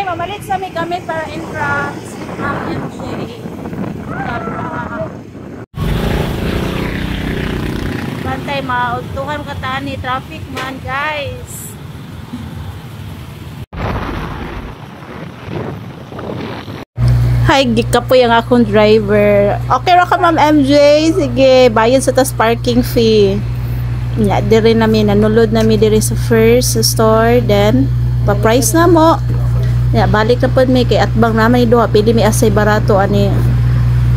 mamalit sa may gamit para entrance. MJ. Bantay, mauntuhan kataan ni traffic man, guys. Hi, gika po yung akong driver. Okay ra ka, Ma'am MJ? Sige, bayad sa tas parking fee. Nya, diri namin, nanulod namin diri sa first store, then pa-price na mo. Ya, balik na po mi kay atbang naman ni duha, pili mi asay barato ani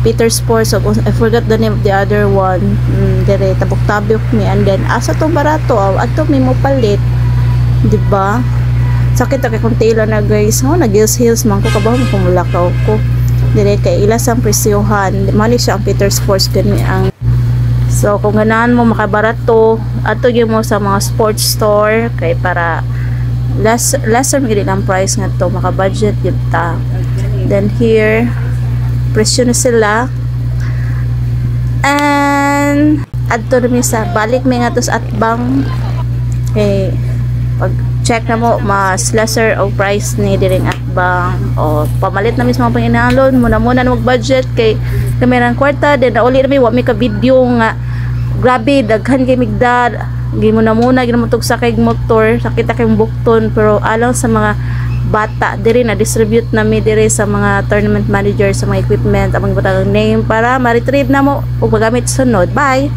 Peter Sports. So, I forgot the name of the other one. Diri tabok-tabok mi, and then asa to barato, ato mi mo palit. Di ba? Sakit kay kung tila na, guys. Oh, nag-hills man ko kabaho kung mulakaw ko. Dire kay ilas ang presyohan. Mali siya ang Peter Sports gani ang. So kung ganahan mo makabarato, ato gyud mo sa mga sports store kay para lesser gid ang price ngadto, maka-budget gyud ta. Then here presyo na sila. And adto mi sa balik mi nga tos atbang. Okay, pag check na mo mas lesser o price ni diring atbang o pamalit na mismo pang inalon muna na mag-budget kay kamerang kwarta. Then nauli na mi wa mi ka video nga grabe daghan kay migdad gi muna ginamutog sa kay motor sakita kay bukton, pero alang sa mga bata diri na distribute na mi diri sa mga tournament manager sa mga equipment among butang name para ma-retrieve na mo ug magamit sunod. Bye.